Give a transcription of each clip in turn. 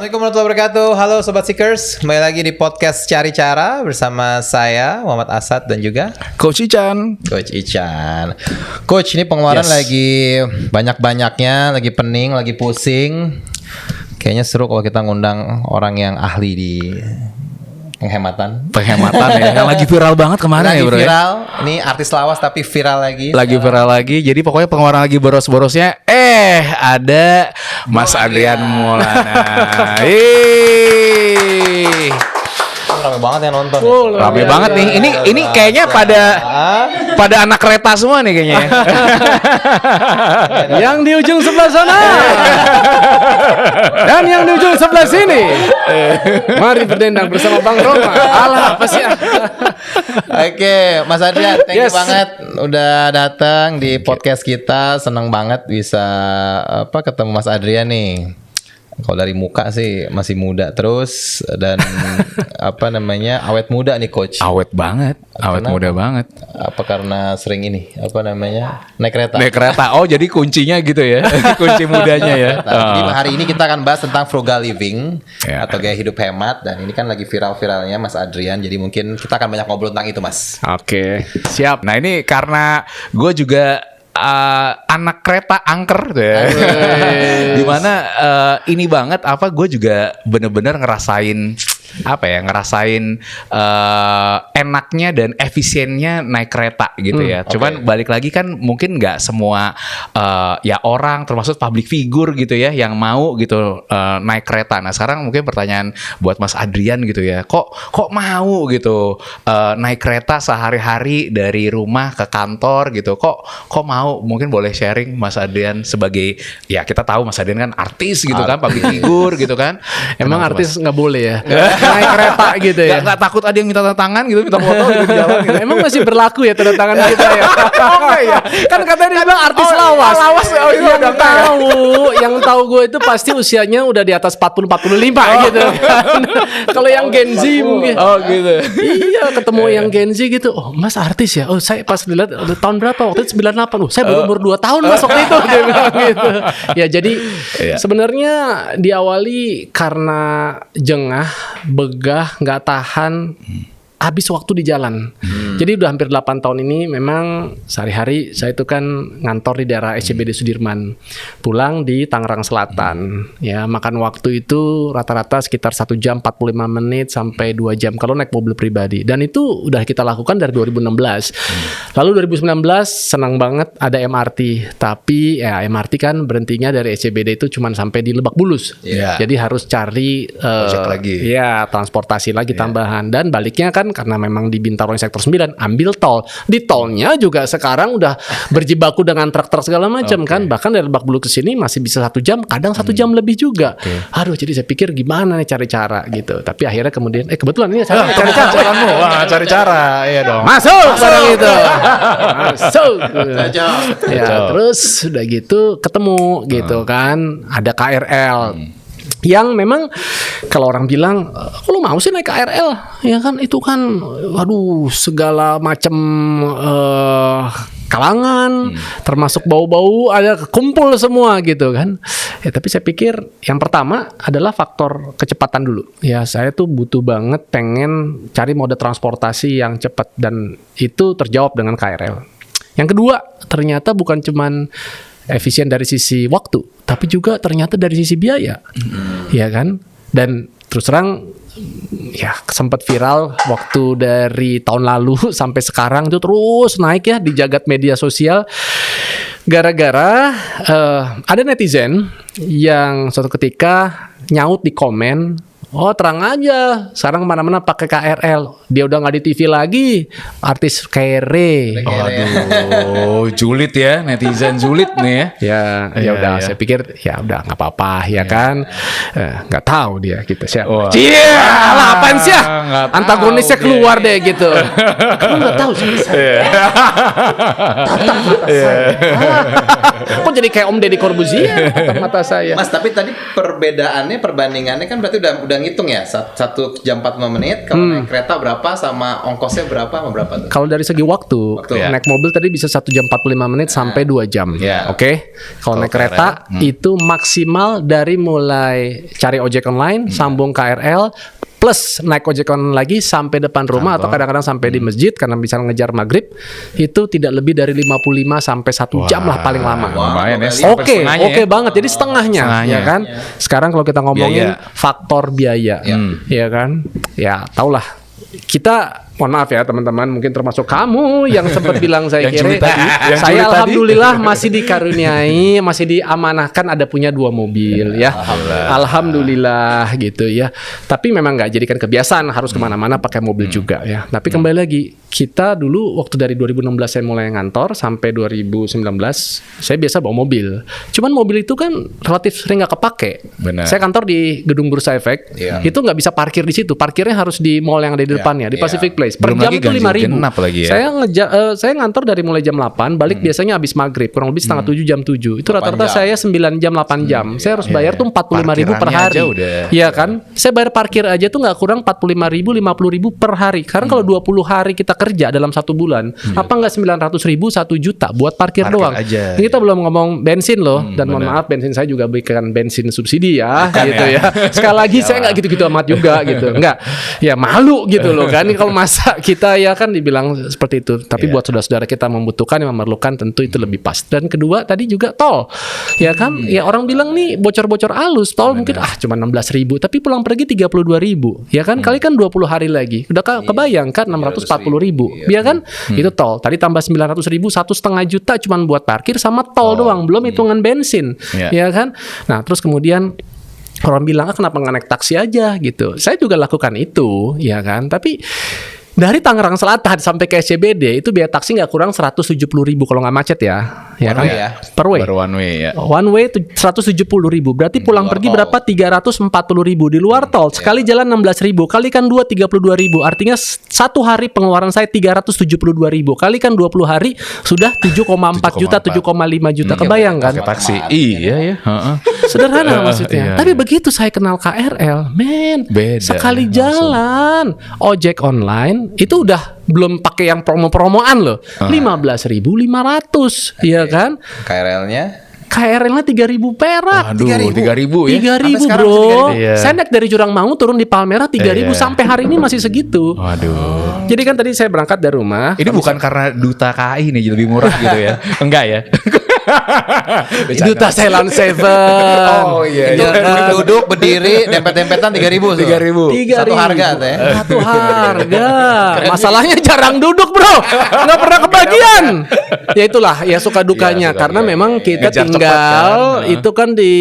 Assalamualaikum warahmatullahi wabarakatuh. Halo Sobat Seekers, kembali lagi di podcast Cari Cara bersama saya Muhammad Asad dan juga Coach Ican. Coach, ini pengeluaran lagi banyak-banyaknya, lagi pening, lagi pusing. Kayaknya seru kalau kita ngundang orang yang ahli di penghematan ya. Yang lagi viral banget kemarin lagi ya bro. Viral, ini artis lawas tapi viral lagi. Lagi viral lagi. Jadi pokoknya pengeluaran lagi boros-borosnya. Ada Mas Adrian Maulana. Rame banget yang nonton. Rame banget nih. Ini kayaknya pada anak kereta semua nih kayaknya. Yang di ujung sebelah sana dan yang di ujung sebelah sini. Mari berdendang bersama Bang Roma. Alah, apa sih? Oke, Mas Adrian, thank you banget udah datang di podcast kita. Seneng banget bisa ketemu Mas Adrian nih. Kalau dari muka sih masih muda terus dan awet muda nih Coach. Awet banget, muda banget. Apa karena sering ini naik kereta? Naik kereta. Oh, jadi kuncinya gitu ya. Kunci mudanya ya. Jadi hari ini kita akan bahas tentang frugal living atau gaya hidup hemat, dan ini kan lagi viral-viralnya Mas Adrian. Jadi mungkin kita akan banyak ngobrol tentang itu, Mas. Oke, siap. Nah, ini karena gue juga anak kereta angker tuh ya. Dimana ini banget gue juga bener-bener ngerasain enaknya dan efisiennya naik kereta gitu ya. Cuman balik lagi kan mungkin nggak semua orang termasuk public figure gitu ya yang mau gitu naik kereta. Nah sekarang mungkin pertanyaan buat Mas Adrian gitu ya. Kok mau gitu naik kereta sehari-hari dari rumah ke kantor gitu. Kok mau? Mungkin boleh sharing Mas Adrian sebagai, ya kita tahu Mas Adrian kan artis gitu kan, public figure gitu kan. Emang artis nggak boleh ya naik kereta gitu ya? Gak takut ada yang minta tanda tangan gitu, minta foto gitu di jalan gitu. Emang masih berlaku ya tanda tangan kita ya? Kan katanya dia bilang artis lawas. Yang tahu gue itu pasti usianya udah di atas 40-45 gitu. Kalau yang Gen Z mungkin. Oh gitu. Iya, ketemu yang Gen Z gitu. Oh, Mas artis ya? Oh, saya pas dilihat tahun berapa? Waktu itu 98. Saya baru umur 2 tahun Mas waktu itu, dia bilang gitu. Ya jadi sebenarnya diawali karena jengah, begah, nggak tahan, habis waktu di jalan. Jadi udah hampir 8 tahun ini memang sehari-hari saya itu kan ngantor di daerah SCBD Sudirman. Pulang di Tangerang Selatan. Ya, makan waktu itu rata-rata sekitar 1 jam 45 menit sampai 2 jam kalau naik mobil pribadi. Dan itu udah kita lakukan dari 2016. Lalu 2019 senang banget ada MRT. Tapi ya MRT kan berhentinya dari SCBD itu cuma sampai di Lebak Bulus. Jadi harus cari transportasi lagi tambahan. Dan baliknya kan karena memang di Bintaro sektor 9 ambil tol. Di tolnya juga sekarang udah berjibaku dengan truk-truk segala macam kan. Bahkan dari Lebak Bulus ke sini masih bisa 1 jam, kadang 1 jam lebih juga. Aduh, jadi saya pikir gimana nih cari cara gitu. Tapi akhirnya kemudian kebetulan ini saya cari cara. Wah, cari cara. Iya dong. Masuk barang itu. Masuk. Ya, terus udah gitu ketemu gitu kan. Ada KRL. Yang memang kalau orang bilang, kalau mau sih naik KRL, ya kan itu kan, waduh segala macam kalangan, termasuk bau-bau ada kumpul semua gitu kan. Ya tapi saya pikir yang pertama adalah faktor kecepatan dulu. Ya saya tuh butuh banget pengen cari mode transportasi yang cepat dan itu terjawab dengan KRL. Yang kedua ternyata bukan cuman efisien dari sisi waktu, tapi juga ternyata dari sisi biaya, ya kan? Dan terus terang, ya sempat viral waktu dari tahun lalu sampai sekarang itu terus naik ya di jagat media sosial. Gara-gara ada netizen yang suatu ketika nyaut di komen, oh terang aja, sekarang kemana-mana pakai KRL. Dia udah nggak di TV lagi, artis kere. Aduh, julid ya, netizen julid nih ya. Ya udah, saya pikir ya udah nggak apa-apa ya kan. Nggak tahu dia kita siapa. Lah apaan sih ya? Antagonisnya keluar deh gitu. Kamu nggak tahu sih. Kok jadi kayak Om Deddy Corbuzier mata saya. Mas, tapi tadi perbandingannya kan berarti udah ngitung ya, 1 jam 45 menit kalau naik kereta berapa sama ongkosnya berapa sama berapa tuh? Kalau dari segi waktu, naik mobil tadi bisa 1 jam 45 menit sampai 2 jam. Ya. Oke. Kalau naik kereta itu maksimal dari mulai cari ojek online, sambung KRL, plus naik ojek online lagi sampai depan rumah atau kadang-kadang sampai di masjid karena bisa ngejar maghrib, itu tidak lebih dari 55 sampai 1 jam lah paling lama. Lumayan ya. Oke banget. Jadi setengahnya, ya kan. Sekarang kalau kita ngomongin faktor biaya, ya kan. Ya, tahulah. Kita mohon maaf ya teman-teman, mungkin termasuk kamu yang sempat bilang saya kira saya alhamdulillah masih dikaruniai, masih diamanahkan ada punya 2 mobil ya. Alhamdulillah gitu ya. Tapi memang nggak jadikan kebiasaan harus kemana-mana pakai mobil juga ya. Tapi kembali lagi, kita dulu waktu dari 2016 saya mulai ngantor sampai 2019 saya biasa bawa mobil. Cuman mobil itu kan relatif sering nggak kepake. Benar. Saya kantor di Gedung Bursa Efek, itu nggak bisa parkir di situ. Parkirnya harus di mall yang ada di depannya, di Pacific Place. Per Belum jam lagi itu 5.000. genap lagi ya. Saya ngantor dari mulai jam 8, balik biasanya habis maghrib, kurang lebih setengah 7 jam 7. Itu rata-rata saya 9 jam 8 jam. Saya harus bayar tuh 45.000 per hari. Iya kan? Saya bayar parkir aja tuh nggak kurang 45.000, 50.000 per hari. Karena kalau 20 hari kita kerja dalam 1 bulan, apa nggak 900.000, 1 juta buat parkir doang. Aja. Kita belum ngomong bensin loh, dan mohon maaf bensin saya juga bukan bensin subsidi ya, gitu ya. Sekali lagi saya nggak gitu-gitu amat juga gitu. Enggak. Ya malu gitu loh kan kalau masa kita ya kan dibilang seperti itu. Tapi buat saudara-saudara kita membutuhkan, yang memerlukan, tentu itu lebih pas. Dan kedua tadi juga tol. Ya kan? Ya orang bilang nih bocor-bocor halus, tol mungkin cuma 16.000, tapi pulang pergi 32.000. Ya kan? Kali kan 20 hari lagi. Udah kebayang kan 640.000. Ya kan? Itu tol. Tadi tambah 900.000, 1,5 juta cuma buat parkir sama tol doang, belum hitungan bensin. Ya kan? Nah, terus kemudian orang bilang kenapa nggak naik taksi aja gitu. Saya juga lakukan itu, ya kan. Tapi dari Tangerang Selatan sampai ke SCBD itu biaya taksi nggak kurang 170.000 kalau nggak macet ya. Ya kan? Per way. Baru one way ya. One way 170.000. Berarti pulang pergi berapa? 340.000 di luar tol. Sekali jalan 16.000. Kalikan 2 32.000. Artinya 1 hari pengeluaran saya 372.000. Kalikan 20 hari sudah 7,4 juta, 7,5 juta. Kebayang kan? Pakai taksi. Iya ya. Sederhana maksudnya. Tapi begitu saya kenal KRL, men, beda, sekali jalan ojek online itu udah belum pakai yang promo-promoan loh. 15.500, ya kan? KRL-nya 3.000 perak. Waduh, 3.000 ya. 3.000 bro. Saya naik dari Jurangmangu turun di Palmerah 3.000 sampai hari ini masih segitu. Waduh. Jadi kan tadi saya berangkat dari rumah. Ini bukan karena Duta KAI nih lebih murah gitu ya? Enggak ya? Duta Ceylon Seven. Oh iya. Duduk berdiri dempet-dempetan 3.000. 3.000. Satu harga teh. Satu harga. Masalahnya jarang duduk bro, nggak pernah kebagian. Ya itulah ya suka dukanya karena memang kita tinggal itu kan di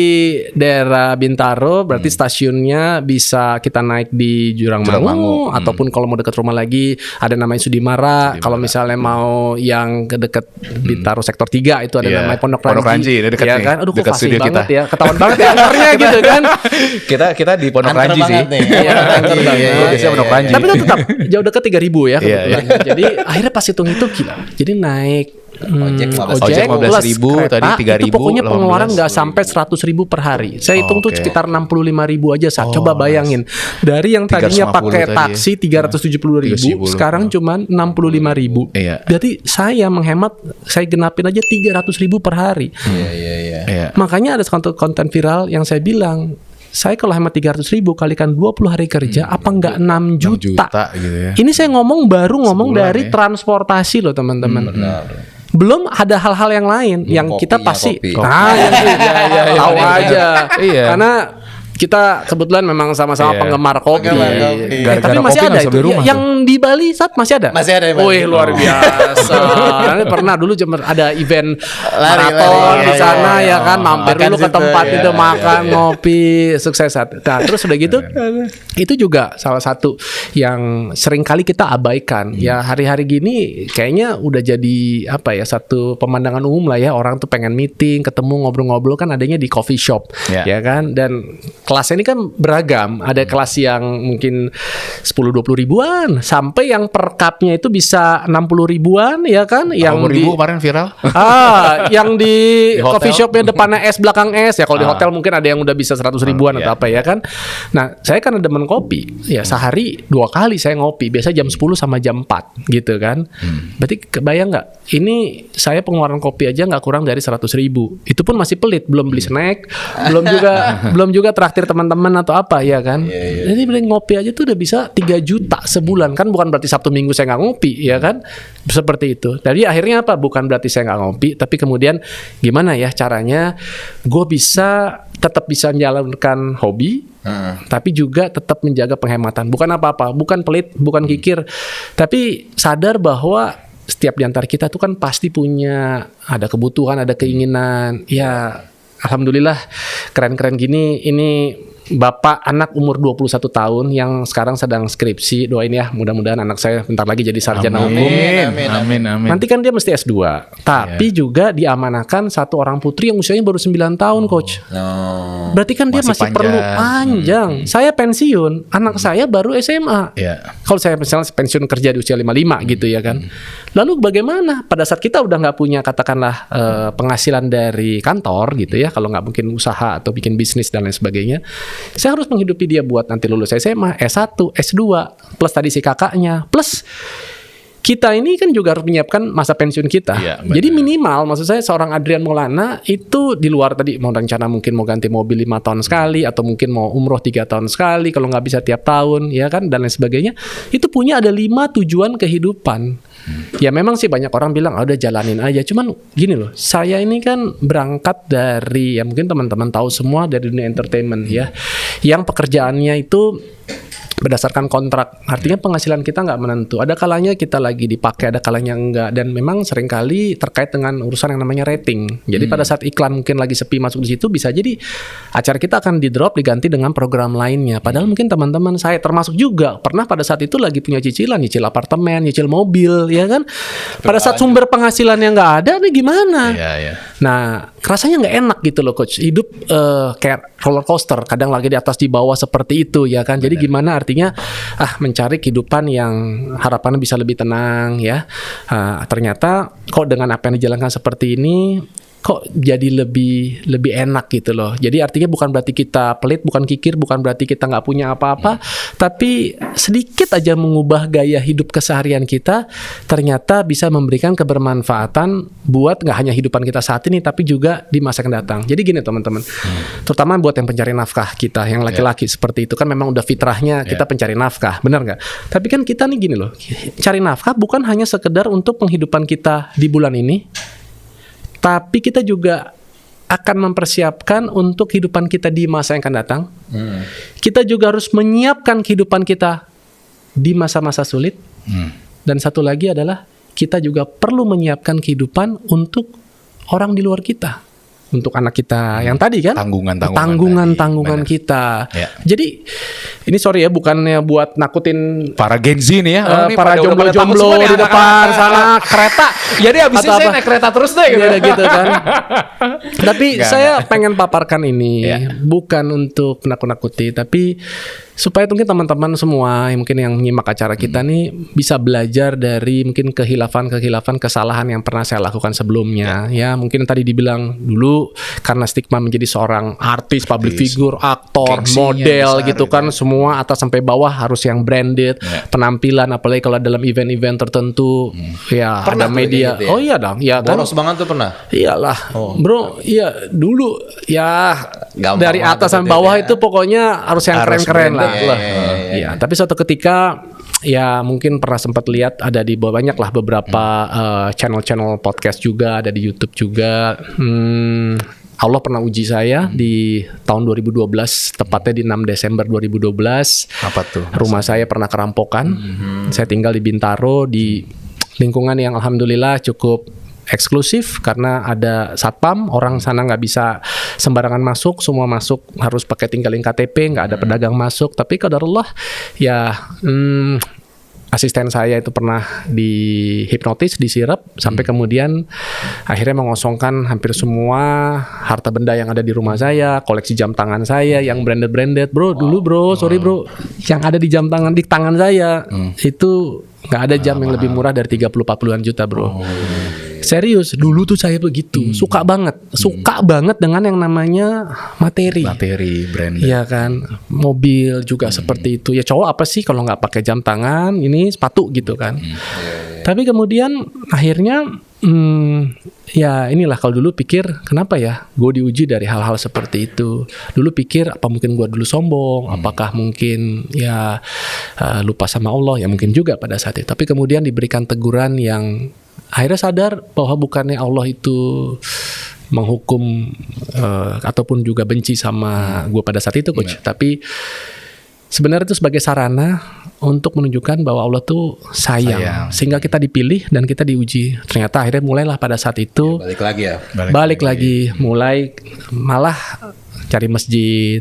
daerah Bintaro, berarti stasiunnya bisa kita naik di Jurangmangu ataupun kalau mau dekat rumah lagi ada namanya Sudimara. Kalau misalnya mau yang ke dekat Bintaro sektor 3 itu ada namanya Pondok Ranji, dekat ya nih, kan? Aduh, kok dekat fasih studio banget kita. Ya, ketahuan banget ya antarnya gitu kan. Kita di Pondok Ranji sih. Iya, Biasanya Pondok Ranji. Tapi itu tetap jauh dekat 3.000 ya kebetulan. Jadi akhirnya pas hitung-hitung gila. Jadi naik ojek Ojek 15.000, tadi 3.000, itu pokoknya pengeluaran nggak sampai 100.000 per hari. Saya hitung tuh sekitar 65.000 aja saat. Coba bayangin dari yang tadinya pakai taksi 370.000 sekarang cuma 65.000. Jadi saya menghemat, saya genapin aja 300.000 per hari. Iya. Makanya ada konten viral yang saya bilang, saya kalau hemat 300.000 kalikan 20 hari kerja, apa enggak 6 juta gitu ya. Ini saya baru ngomong dari transportasi loh teman-teman. Belum ada hal-hal yang lain yang kita pasti tahu aja. Karena kita kebetulan memang sama-sama penggemar kopi. Tapi masih ada itu. Yang di Bali saat masih ada. Masih ada. Wih, luar biasa. Nanti pernah dulu ada event maraton di sana ya kan, mampir dulu ke tempat itu makan, ngopi, sukses. Nah, terus udah gitu itu juga salah satu yang sering kali kita abaikan. Ya hari-hari gini kayaknya udah jadi apa ya, satu pemandangan umum lah ya, orang tuh pengen meeting, ketemu, ngobrol-ngobrol kan adanya di coffee shop. Ya kan, dan kelasnya ini kan beragam. Ada kelas yang mungkin 10-20 ribuan sampai yang per cupnya itu bisa 60 ribuan ya kan, yang di kemarin viral. yang di Di coffee hotel. shopnya depannya es belakang es ya. Kalau di hotel mungkin ada yang udah bisa 100 ribuan atau apa ya kan. Nah, saya kan demen kopi. Ya sehari 2 kali saya ngopi. Biasa jam 10 sama jam 4 gitu kan. Berarti kebayang nggak? Ini saya pengeluaran kopi aja nggak kurang dari 100 ribu. Itu pun masih pelit, belum beli snack, belum juga traktir teman-teman atau apa ya kan. Jadi beli ngopi aja tuh udah bisa 3 juta sebulan kan, bukan berarti Sabtu Minggu saya nggak ngopi ya kan. Seperti itu. Jadi akhirnya apa? Bukan berarti saya nggak ngopi, tapi kemudian gimana ya caranya gue bisa tetap bisa menjalankan hobi, tapi juga tetap menjaga penghematan. Bukan apa-apa, bukan pelit, bukan kikir, tapi sadar bahwa setiap di antara kita tuh kan pasti punya ada kebutuhan, ada keinginan. Ya, alhamdulillah keren-keren gini. Ini bapak anak umur 21 tahun yang sekarang sedang skripsi. Doain ya, mudah-mudahan anak saya bentar lagi jadi sarjana hukum. Amin. Nanti kan dia mesti S2. Tapi juga diamanahkan satu orang putri yang usianya baru 9 tahun, Coach. Berarti kan dia Masih masih perlu panjang. Saya pensiun, anak saya baru SMA. Kalau saya misalnya pensiun kerja di usia 55 gitu ya kan. Lalu bagaimana pada saat kita udah nggak punya katakanlah penghasilan dari kantor gitu ya, kalau nggak mungkin usaha atau bikin bisnis dan lain sebagainya, saya harus menghidupi dia buat nanti lulus SMA, S1, S2, plus tadi si kakaknya, plus kita ini kan juga harus menyiapkan masa pensiun kita. Jadi minimal, maksud saya seorang Adrian Maulana itu di luar tadi mau rencana mungkin mau ganti mobil 5 tahun sekali, atau mungkin mau umroh 3 tahun sekali, kalau nggak bisa tiap tahun, ya kan, dan lain sebagainya. Itu punya ada 5 tujuan kehidupan. Ya memang sih banyak orang bilang udah jalanin aja. Cuman gini loh, saya ini kan berangkat dari, ya mungkin teman-teman tahu semua, dari dunia entertainment ya, yang pekerjaannya itu berdasarkan kontrak. Artinya penghasilan kita nggak menentu. Ada kalanya kita lagi dipakai, ada kalanya enggak. Dan memang seringkali terkait dengan urusan yang namanya rating. Jadi pada saat iklan mungkin lagi sepi masuk di situ, bisa jadi acara kita akan di-drop, diganti dengan program lainnya. Padahal mungkin teman-teman saya termasuk juga pernah pada saat itu lagi punya cicilan, nyicil apartemen, nyicil mobil, ya kan. Pada saat sumber penghasilannya nggak ada, nih gimana? Nah, rasanya nggak enak gitu loh, Coach. Hidup kayak roller coaster, kadang lagi di atas di bawah seperti itu ya kan. Jadi gimana artinya mencari kehidupan yang harapannya bisa lebih tenang ya. Ternyata kok dengan apa yang dijalankan seperti ini kok jadi lebih enak gitu loh. Jadi artinya bukan berarti kita pelit, bukan kikir, bukan berarti kita nggak punya apa-apa, tapi sedikit aja mengubah gaya hidup keseharian kita, ternyata bisa memberikan kebermanfaatan buat nggak hanya hidupan kita saat ini, tapi juga di masa yang datang. Jadi gini teman-teman, terutama buat yang pencari nafkah kita, yang laki-laki seperti itu kan memang udah fitrahnya kita pencari nafkah, benar nggak? Tapi kan kita nih gini loh, cari nafkah bukan hanya sekedar untuk penghidupan kita di bulan ini, tapi kita juga akan mempersiapkan untuk kehidupan kita di masa yang akan datang. Kita juga harus menyiapkan kehidupan kita di masa-masa sulit. Dan satu lagi adalah kita juga perlu menyiapkan kehidupan untuk orang di luar kita. Untuk anak kita yang tadi kan, tanggungan kita. Jadi ini sorry ya, bukannya buat nakutin para Gen Z nih ya, para jomblo-jomblo di depan sana kereta. Jadi abisnya saya naik kereta terus deh gitu kan. Tapi saya pengen paparkan ini bukan untuk nakut-nakuti, tapi supaya mungkin teman-teman semua yang mungkin yang nyimak acara kita nih bisa belajar dari mungkin kehilafan kesalahan yang pernah saya lakukan sebelumnya. Ya mungkin tadi dibilang dulu karena stigma menjadi seorang artis, public figure, aktor, model gitu kan, semua atas sampai bawah harus yang branded, penampilan, apalagi kalau dalam event-event tertentu ya pernah ada media. gitu ya? Oh iya dong, ya kan. Boros banget tuh pernah. Iyalah, bro. Iya dulu ya Gampang dari atas sampai bawah itu pokoknya harus yang keren-keren lah. Iya. Tapi suatu ketika ya mungkin pernah sempat lihat ada di banyak lah beberapa channel-channel podcast juga, ada di YouTube juga. Allah pernah uji saya di tahun 2012, tepatnya di 6 Desember 2012. Apa tuh? Rumah saya pernah kerampokan. Saya tinggal di Bintaro, di lingkungan yang alhamdulillah cukup eksklusif karena ada satpam, orang sana nggak bisa sembarangan masuk, semua masuk harus pakai tinggalin KTP, nggak ada pedagang masuk. Tapi qadarullah ya asisten saya itu pernah dihipnotis, disirap, sampai kemudian akhirnya mengosongkan hampir semua harta benda yang ada di rumah saya, koleksi jam tangan saya yang branded. Bro, dulu bro, sorry bro, yang ada di jam tangan di tangan saya itu nggak ada jam yang lebih murah dari 30-40an juta bro. Serius, dulu tuh saya begitu, suka banget dengan yang namanya materi branded. Iya kan, mobil juga seperti itu. Ya cowok apa sih kalau nggak pakai jam tangan, ini sepatu gitu kan. Tapi kemudian akhirnya, ya inilah kalau dulu pikir kenapa ya gue diuji dari hal-hal seperti itu. Dulu pikir apa mungkin gue dulu sombong, apakah mungkin ya lupa sama Allah, ya mungkin juga pada saat itu. Tapi kemudian diberikan teguran yang akhirnya sadar bahwa bukannya Allah itu menghukum ataupun juga benci sama gue pada saat itu coach, tapi sebenarnya itu sebagai sarana untuk menunjukkan bahwa Allah tuh sayang. Sehingga kita dipilih dan kita diuji. Ternyata akhirnya mulailah pada saat itu balik lagi mulai malah cari masjid.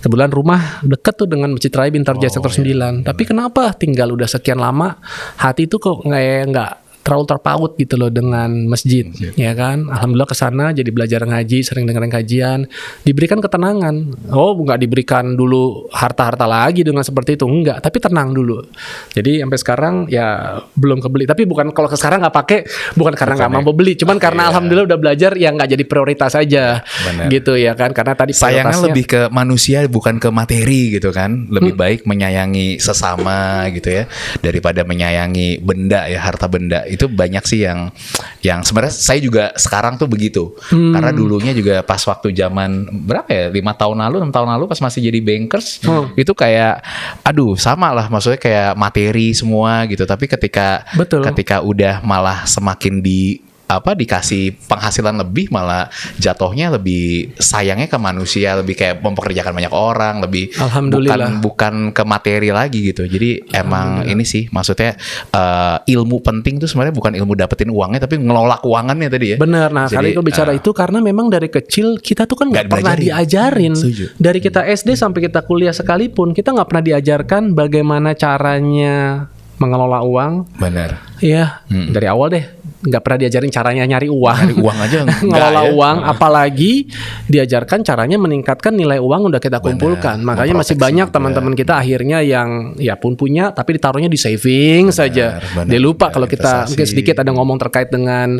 Kebetulan rumah deket tuh dengan Masjid Raya Bintar Jaya Sektor 9. Tapi kenapa tinggal udah sekian lama hati itu kok nggak terlalu terpaut gitu loh dengan masjid, ya kan? Alhamdulillah kesana jadi belajar ngaji, sering dengerin kajian, diberikan ketenangan. Oh, nggak diberikan dulu harta-harta lagi dengan seperti itu, enggak. Tapi tenang dulu. Jadi sampai sekarang ya belum kebeli. Tapi bukan kalau sekarang nggak pakai, bukan karena nggak mampu beli, cuman karena alhamdulillah udah belajar yang nggak jadi prioritas aja, gitu ya kan? Karena tadi sayangnya lebih ke manusia bukan ke materi gitu kan. Lebih baik menyayangi sesama gitu ya daripada menyayangi benda ya, harta benda. Itu banyak sih yang sebenarnya saya juga sekarang tuh begitu. Karena dulunya juga pas waktu zaman berapa ya, 5 tahun lalu 6 tahun lalu pas masih jadi bankers, itu kayak aduh sama lah, maksudnya kayak materi semua gitu. Tapi ketika udah malah semakin dikasih penghasilan lebih, malah jatuhnya lebih sayangnya ke manusia, lebih kayak mempekerjakan banyak orang, lebih bukan ke materi lagi gitu. Jadi emang ini sih maksudnya ilmu penting tuh sebenarnya bukan ilmu dapetin uangnya, tapi ngelola keuangannya tadi ya. Bener. Nah, kali itu bicara itu karena memang dari kecil kita tuh kan nggak pernah diajarin. Dari kita SD sampai kita kuliah sekalipun kita nggak pernah diajarkan bagaimana caranya mengelola uang. Benar. Iya, dari awal deh. Nggak pernah diajarin caranya nyari uang aja ngelola uang, apalagi diajarkan caranya meningkatkan nilai uang udah kita kumpulkan. Makanya masih banyak teman-teman kita akhirnya yang ya pun punya tapi ditaruhnya di saving saja. Dia lupa kalau kita mungkin sedikit ada ngomong terkait dengan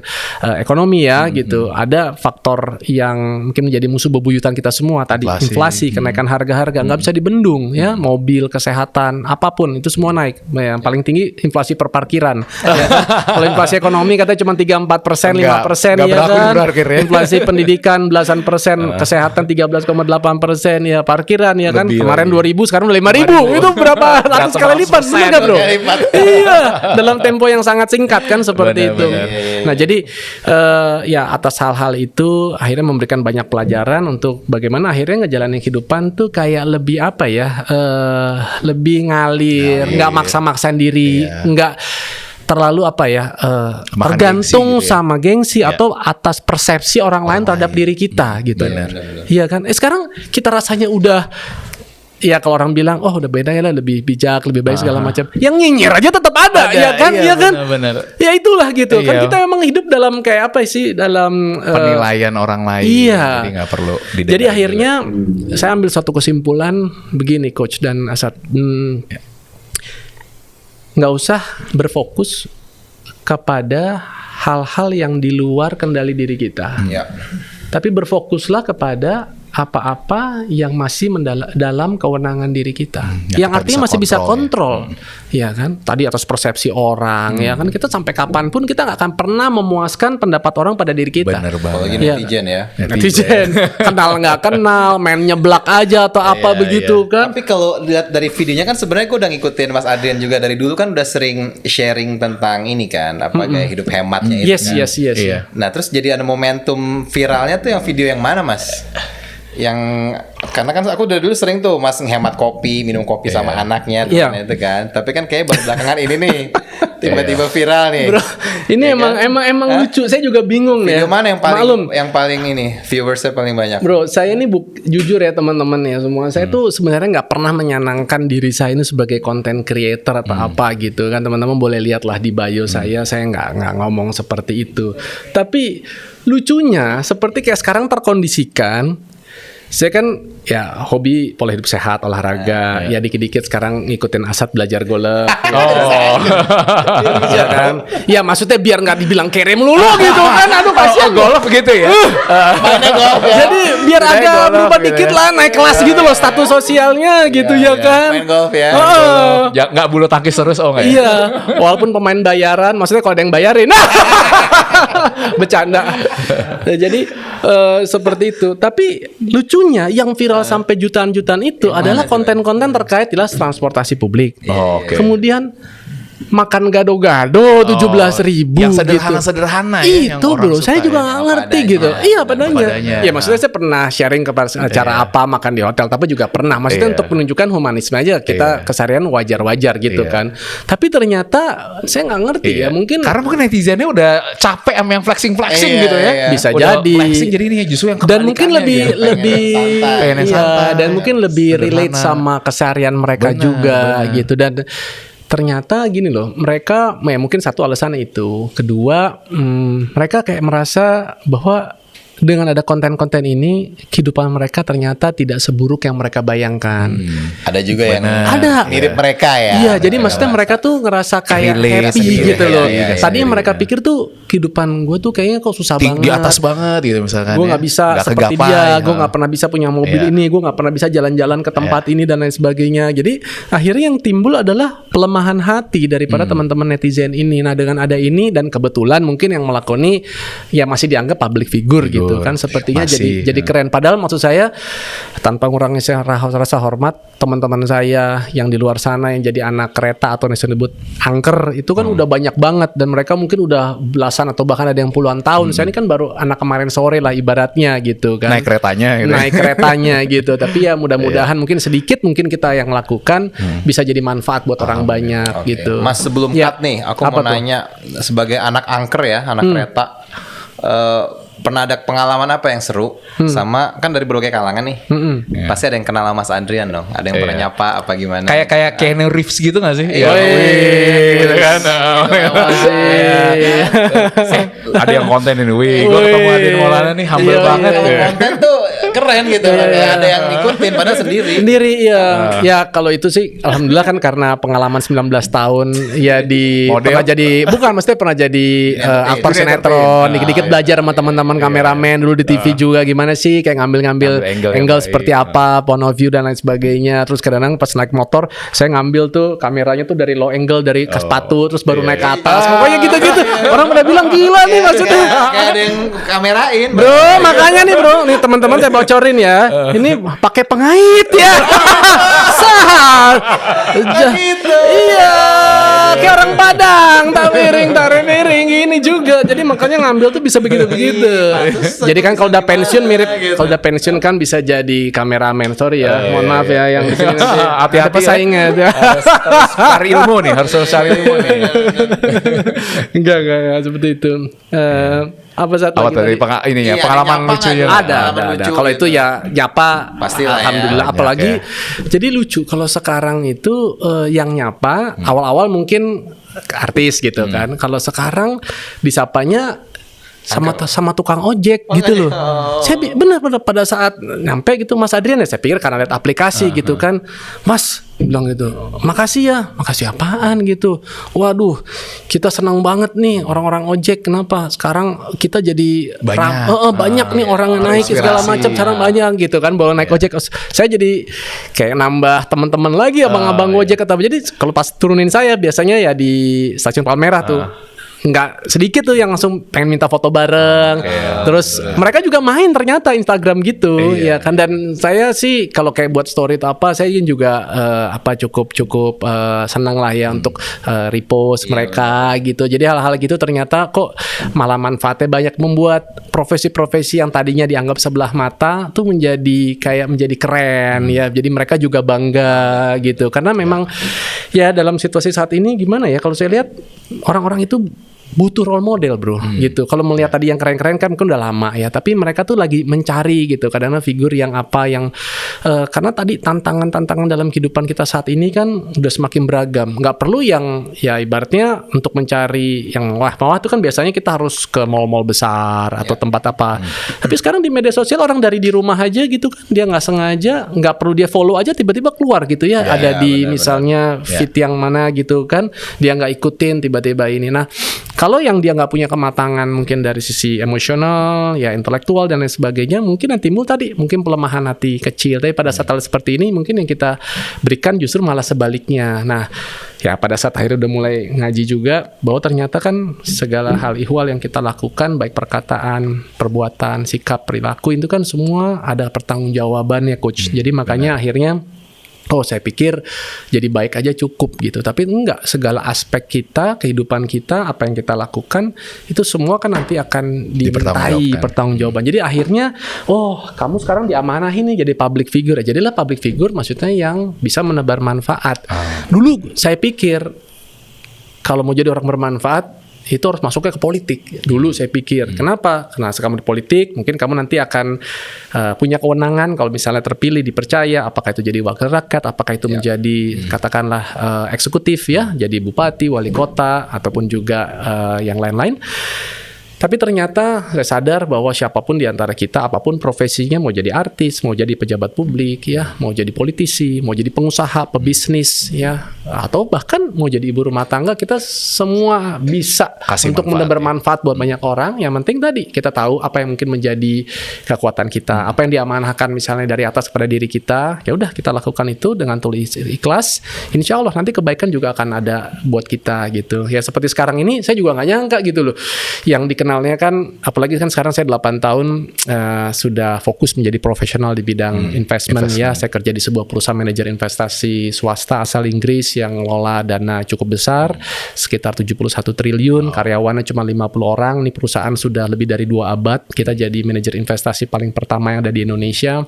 ekonomi ya gitu. Ada faktor yang mungkin menjadi musuh bebuyutan kita semua tadi, inflasi, kenaikan harga-harga nggak bisa dibendung ya, mobil, kesehatan, apapun itu semua naik. Yang paling tinggi inflasi perparkiran. Ya. Kalau inflasi ekonomi kata cuma 3-4%, 5% ya kan. Inflasi pendidikan belasan persen, kesehatan 13,8%, ya parkiran ya kan. Kemarin 2.000, sekarang udah 5.000. Itu berapa ratus kali lipat, benar kan bro? Iya, dalam tempo yang sangat singkat kan seperti itu. Nah jadi ya atas hal-hal itu akhirnya memberikan banyak pelajaran untuk bagaimana akhirnya ngejalanin kehidupan tuh kayak lebih apa ya, lebih ngalir, nggak maksa-maksain diri, nggak terlalu apa ya tergantung gengsi, gitu ya? Sama gengsi atau atas persepsi orang lain terhadap diri kita gitu. Iya kan? Sekarang kita rasanya udah ya kalau orang bilang oh udah beda ya lah, lebih bijak, lebih baik segala macam. Yang nyinyir aja tetap ada ya kan? Iya kan? Bener. Ya itulah gitu. Kan kita memang hidup dalam kayak apa sih, dalam penilaian orang lain. Iya. Jadi nggak perlu didengar. Jadi akhirnya saya ambil satu kesimpulan begini coach dan Asad. Nggak usah berfokus kepada hal-hal yang di luar kendali diri kita. Tapi berfokuslah kepada apa-apa yang masih dalam kewenangan diri kita. Yang artinya masih bisa kontrol. Ya kan? Tadi atas persepsi orang, ya kan, kita sampai kapanpun kita nggak akan pernah memuaskan pendapat orang pada diri kita. Bener banget. Apalagi netizen ya. Netizen kenal nggak kenal, main nyeblak aja atau apa begitu kan. Tapi kalau lihat dari videonya kan sebenarnya gue udah ngikutin Mas Adrian juga dari dulu kan udah sering sharing tentang ini kan, apa kayak hidup hematnya itu. Yes. Iya. Nah terus jadi ada momentum viralnya tuh yang video yang mana Mas? Yang karena kan aku udah dulu sering tuh Mas ngehemat kopi, minum kopi sama anaknya itu kan. Tapi kan kayak baru belakangan ini nih Tiba-tiba viral nih. Bro, ini Ya emang lucu. Saya juga bingung nih. Video mana yang Maklum. paling ini viewersnya paling banyak? Bro, saya ini jujur ya teman-teman ya semua. Saya tuh sebenarnya nggak pernah menyenangkan diri saya ini sebagai content creator atau apa gitu kan. Teman-teman boleh lihatlah di bio saya nggak ngomong seperti itu. Tapi lucunya seperti kayak sekarang terkondisikan. Saya kan ya hobi pola hidup sehat, olahraga, ya dikit-dikit sekarang ngikutin Asad belajar golf. Ya kan? Ya maksudnya biar nggak dibilang kere melulu gitu kan. Aduh kasihan golf gitu ya. Mainnya golf ya. Jadi biar Saya agak golf berubah gitu dikit ya. lah, naik kelas gitu loh status sosialnya gitu ya kan. Main golf ya. Heeh. Ya nggak bulu tangkis terus nggak ya? Iya, walaupun pemain bayaran, maksudnya kalau ada yang bayarin, bercanda. Nah, jadi seperti itu. Tapi lucunya yang viral sampai jutaan-jutaan itu adalah konten-konten terkait jelas transportasi publik. Oh, oke. Kemudian makan gado-gado 17.000 Yang gitu. sederhana-sederhana ya, yang Itu orang bro, suka saya juga ya. nggak Apa ngerti adanya. gitu. Iya Apa padanya. adanya. Ya maksudnya saya pernah sharing kepada cara apa makan di hotel, tapi juga pernah. Maksudnya Iya. untuk menunjukkan humanisme aja kita Iya. keseharian wajar-wajar gitu Iya. kan. Tapi ternyata saya nggak ngerti ya mungkin. Karena mungkin netizennya udah capek sama yang flexing Iya, gitu ya. iya. Bisa Udah jadi. flexing jadi ini justru yang Dan mungkin kebalikannya lebih gitu. Pengen yang iya, santai. dan mungkin lebih relate Sederhana. sama keseharian mereka Benar, juga benar. gitu. Dan ternyata gini loh, mereka ya mungkin satu alasan itu, kedua mereka kayak merasa bahwa dengan ada konten-konten ini kehidupan mereka ternyata tidak seburuk yang mereka bayangkan. Ada juga yang Ada. mirip mereka ya. Iya, jadi maksudnya mereka tuh ngerasa kayak Relate happy gitu. gitu Iya, loh. iya, iya, Tadinya iya, mereka iya. pikir tuh kehidupan gue tuh kayaknya kok susah banget. Di atas banget gitu misalkan. Gue ya. nggak bisa Nggak seperti kegapai, dia, gue ha. nggak pernah bisa punya mobil Iya. ini, gue nggak pernah bisa jalan-jalan ke tempat ini dan lain sebagainya. Jadi akhirnya yang timbul adalah pelemahan hati daripada teman-teman netizen ini. Nah dengan ada ini dan kebetulan mungkin yang melakoni ya masih dianggap public figure gitu kan, sepertinya Masih, jadi ya. keren. Padahal maksud saya tanpa ngurangi rasa hormat teman-teman saya yang di luar sana yang jadi anak kereta atau yang disebut angker itu kan udah banyak banget dan mereka mungkin udah belasan atau bahkan ada yang puluhan tahun. Saya ini kan baru anak kemarin sore lah ibaratnya gitu kan. Naik keretanya gitu. Naik keretanya gitu. Tapi ya mudah-mudahan mungkin sedikit mungkin kita yang lakukan bisa jadi manfaat buat orang banyak Oke. gitu. Mas sebelum Ya. cut nih, aku Apa mau tuh? nanya sebagai anak angker ya, anak kereta. Pernah ada pengalaman apa yang seru sama kan dari berbagai kalangan nih. Pasti ada yang kenal sama Mas Adrian dong. Ada yang pernah nyapa apa gimana? Kayak Keanu Reeves gitu gak sih? Iya. Wih, gitu kan. Iya. Ada yang konten ini, wih, gue ketemu Adin Maulana nih, humble Iya, banget. iya, Kalau ya. konten tuh keren gitu. Ada yang ngikutin padahal sendiri. Sendiri ya. Ya kalau itu sih alhamdulillah kan karena pengalaman 19 tahun ya di Model. pernah jadi bukan maksudnya pernah jadi aktor Jadi sinetron, entertain. dikit-dikit belajar sama teman-teman kameramen dulu di TV juga gimana sih kayak ngambil-ngambil Ngambil angle angle yang seperti baik. apa, point of view dan lain sebagainya. Terus kadang-kadang pas naik motor saya ngambil tuh kameranya tuh dari low angle dari ke sepatu terus baru naik ke atas. Pokoknya gitu-gitu. Orang pada bilang gila nih maksudnya. Kayak ada yang kamerain. Bro, makanya nih bro, nih teman-teman saya bocorin ya. Ini pakai pengait ya. Sah. gitu. Iya, kayak orang Padang, tak miring ini juga. Jadi makanya ngambil tuh bisa begitu-begitu. Jadi kan kalau udah pensiun mirip, kalau udah pensiun kan bisa jadi kameramen. Sorry ya, mohon maaf ya yang di sini nanti Hati-hati ada pesaingnya. Harus cari ilmu nih, harus cari ilmu nih. Enggak seperti itu. Apa satu Apa lagi tadi tadi? ini ya, Iya, pengalaman nyapa lucunya. kan? Ada. Pengalaman lucu Kalau gitu. itu ya nyapa, Pastilah ya, alhamdulillah. banyak Apalagi ya. jadi lucu kalau sekarang itu yang nyapa awal-awal mungkin artis gitu kan. Kalau sekarang disapanya sama tukang ojek gitu loh. Saya benar pada saat nyampe gitu Mas Adrian ya saya pikir karena lihat aplikasi gitu kan. Mas bilang gitu. Makasih ya. Makasih apaan gitu. Waduh, kita senang banget nih orang-orang ojek. Kenapa? Sekarang kita jadi Banyak. banyak nih orang yang naik segala inspirasi. macam sekarang banyak gitu kan. Bawa naik ojek. Saya jadi kayak nambah teman-teman lagi abang-abang ojek atau apa. Jadi kalau pas turunin saya biasanya ya di stasiun Palmerah tuh. nggak sedikit tuh yang langsung pengen minta foto bareng. Terus mereka juga main ternyata Instagram gitu, ya kan. Dan saya sih kalau kayak buat story atau apa, saya juga cukup senang lah ya untuk repost mereka gitu. Jadi hal-hal gitu ternyata kok malah manfaatnya banyak, membuat profesi-profesi yang tadinya dianggap sebelah mata tuh menjadi keren ya. Jadi mereka juga bangga gitu. Karena memang ya dalam situasi saat ini gimana ya, kalau saya lihat orang-orang itu butuh role model bro gitu. Kalau melihat tadi yang keren-keren kan udah lama ya, tapi mereka tuh lagi mencari gitu kadang-kadang figur yang karena tadi tantangan dalam kehidupan kita saat ini kan udah semakin beragam. Nggak perlu yang ya ibaratnya untuk mencari yang wah itu kan biasanya kita harus ke mall-mall besar atau tempat apa. Tapi sekarang di media sosial orang dari di rumah aja gitu kan, dia nggak sengaja, nggak perlu dia follow aja tiba-tiba keluar gitu ya, ada di misalnya feed yang mana gitu kan, dia nggak ikutin tiba-tiba ini. Nah kalau yang dia nggak punya kematangan mungkin dari sisi emosional, ya intelektual dan lain sebagainya, mungkin yang timbul tadi mungkin pelemahan hati kecil. Tapi pada saat hal seperti ini mungkin yang kita berikan justru malah sebaliknya. Nah, ya pada saat akhirnya udah mulai ngaji juga bahwa ternyata kan segala hal ihwal yang kita lakukan, baik perkataan, perbuatan, sikap, perilaku itu kan semua ada pertanggungjawabannya coach. Jadi makanya akhirnya saya pikir jadi baik aja cukup gitu. Tapi enggak, segala aspek kita, kehidupan kita, apa yang kita lakukan itu semua kan nanti akan dimintai pertanggungjawaban. Jadi akhirnya kamu sekarang diamanahin nih jadi public figure. Jadilah public figure maksudnya yang bisa menebar manfaat. Dulu saya pikir kalau mau jadi orang bermanfaat itu harus masuknya ke politik. Dulu saya pikir. Kenapa? Karena kamu di politik, mungkin kamu nanti akan punya kewenangan kalau misalnya terpilih, dipercaya, apakah itu jadi wakil rakyat, apakah itu menjadi katakanlah eksekutif ya, jadi bupati, wali kota, ataupun juga yang lain-lain. Tapi ternyata saya sadar bahwa siapapun di antara kita, apapun profesinya, mau jadi artis, mau jadi pejabat publik, ya, mau jadi politisi, mau jadi pengusaha, pebisnis, ya, atau bahkan mau jadi ibu rumah tangga, kita semua bisa untuk menebar manfaat buat banyak orang. Yang penting tadi kita tahu apa yang mungkin menjadi kekuatan kita, apa yang diamanahkan misalnya dari atas kepada diri kita. Ya udah kita lakukan itu dengan tulus ikhlas. Insya Allah nanti kebaikan juga akan ada buat kita gitu. Ya seperti sekarang ini saya juga nggak nyangka gitu loh. Yang dikenalnya kan, apalagi kan sekarang saya 8 tahun sudah fokus menjadi profesional di bidang investment ya. Saya kerja di sebuah perusahaan manajer investasi swasta asal Inggris yang ngelola dana cukup besar, sekitar 71 triliun, karyawannya cuma 50 orang. Ini perusahaan sudah lebih dari 2 abad. Kita jadi manajer investasi paling pertama yang ada di Indonesia.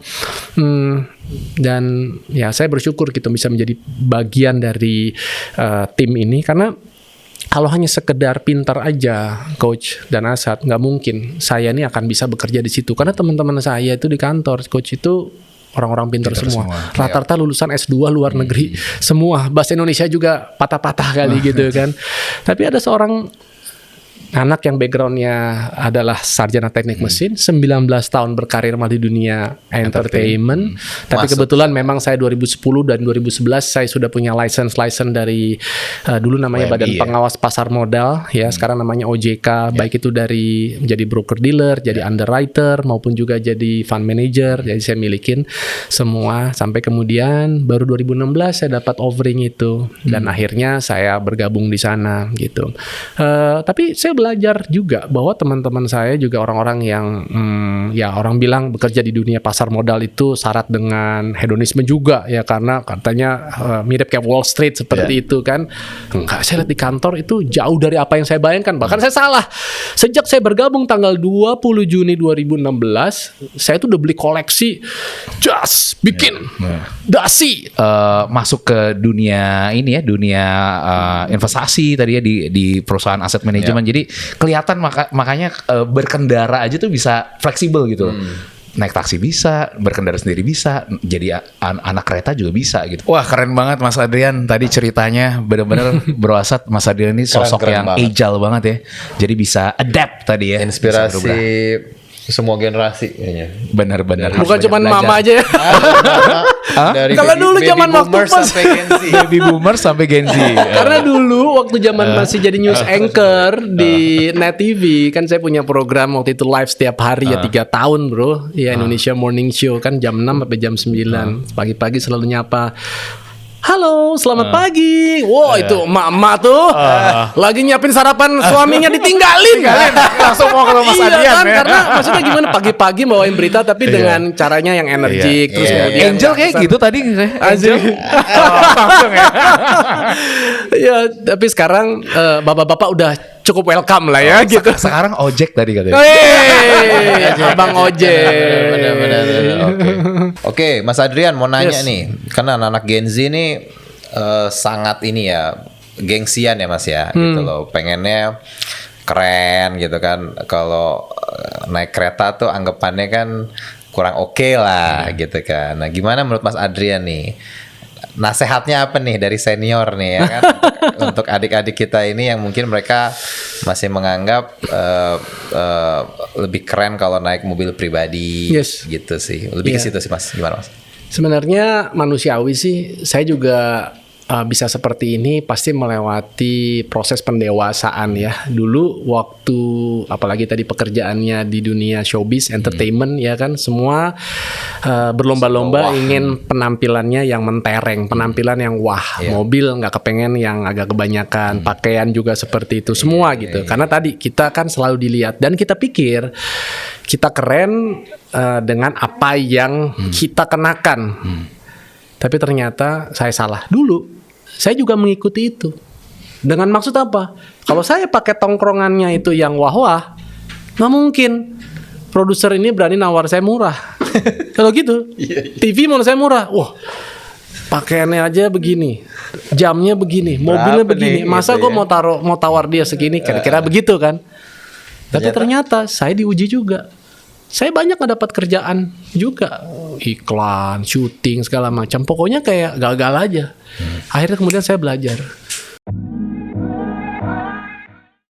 Dan ya saya bersyukur gitu bisa menjadi bagian dari tim ini, karena kalau hanya sekedar pintar aja, Coach dan Asad, nggak mungkin saya ini akan bisa bekerja di situ. Karena teman-teman saya itu di kantor, Coach itu orang-orang pintar semua. Rata-rata lulusan S2 luar negeri semua. Bahasa Indonesia juga patah-patah kali gitu kan. Tapi ada seorang anak yang backgroundnya adalah sarjana teknik mesin, 19 tahun berkarir di dunia entertainment. Tapi kebetulan memang saya 2010 dan 2011 saya sudah punya license dari dulu namanya Badan Pengawas Pasar Modal ya, sekarang namanya OJK, baik itu dari menjadi broker dealer, jadi underwriter maupun juga jadi fund manager. Jadi saya milikin semua sampai kemudian baru 2016 saya dapat offering itu dan akhirnya saya bergabung di sana gitu. Tapi saya belajar juga bahwa teman-teman saya juga orang-orang yang ya orang bilang bekerja di dunia pasar modal itu syarat dengan hedonisme juga ya, karena katanya mirip kayak Wall Street seperti itu kan. Enggak, saya lihat di kantor itu jauh dari apa yang saya bayangkan. Bahkan saya salah. Sejak saya bergabung tanggal 20 Juni 2016, saya tuh udah beli koleksi jas, bikin dasi. Masuk ke dunia ini ya, dunia investasi tadi ya di perusahaan aset manajemen. Jadi kelihatan makanya berkendara aja tuh bisa fleksibel gitu. Naik taksi bisa, berkendara sendiri bisa, jadi anak kereta juga bisa gitu. Wah keren banget Mas Adrian tadi ceritanya, benar-benar Bro Asad, Mas Adrian ini sosok yang agile banget ya. Jadi bisa adapt tadi ya. Inspirasi semua generasi kayaknya. Benar-benar. Bukan cuma mama aja ya. Kalau dulu zaman waktu sampai Gen Z. Baby boomers sampai Gen Z. Karena dulu waktu zaman masih jadi news anchor di Net TV, kan saya punya program waktu itu live setiap hari ya 3 tahun bro. Ya Indonesia Morning Show kan jam 6 sampai jam 9. Pagi-pagi selalu nyapa. halo, selamat pagi. Wow, itu emak-emak tuh lagi nyiapin sarapan, suaminya ditinggalin. Langsung mau ke Mas Adrian kan, ya. karena maksudnya gimana pagi-pagi bawain berita tapi dengan caranya yang energik. Terus kemudian Angel kayak gitu tadi. Angel. Langsung ya. Ya, tapi sekarang bapak-bapak udah cukup welcome lah ya gitu. Sekarang ojek tadi katanya. Abang ojek. Benar-benar. Oke, Mas Adrian mau nanya nih, karena anak-anak Gen Z ini sangat ini ya, gengsian ya Mas ya, gitu loh. Pengennya keren gitu kan. Kalau naik kereta tuh anggapannya kan kurang oke lah gitu kan. Nah, gimana menurut Mas Adrian nih? Nasehatnya apa nih dari senior nih ya kan untuk adik-adik kita ini yang mungkin mereka masih menganggap lebih keren kalau naik mobil pribadi gitu sih. Lebih ke situ sih Mas. Gimana Mas? Sebenarnya manusiawi sih, saya juga bisa seperti ini pasti melewati proses pendewasaan ya. Dulu waktu apalagi tadi pekerjaannya di dunia showbiz, entertainment ya kan, semua berlomba-lomba ingin penampilannya yang mentereng, penampilan yang wah, mobil nggak kepengen yang agak kebanyakan, pakaian juga seperti itu semua gitu. Karena tadi kita kan selalu dilihat dan kita pikir kita keren dengan apa yang kita kenakan. Tapi ternyata saya salah. Dulu saya juga mengikuti itu. Dengan maksud apa? Kalau saya pakai tongkrongannya itu yang wah-wah, nggak mungkin produser ini berani nawar saya murah. Kalau gitu, TV mau saya murah. Wah, pakaiannya aja begini, jamnya begini, mobilnya begini. Masa gue mau tawar dia segini? Kira-kira begitu kan? Tapi ternyata saya diuji juga. Saya banyak dapat kerjaan juga, iklan, syuting segala macam. Pokoknya kayak gagal aja. Akhirnya kemudian saya belajar.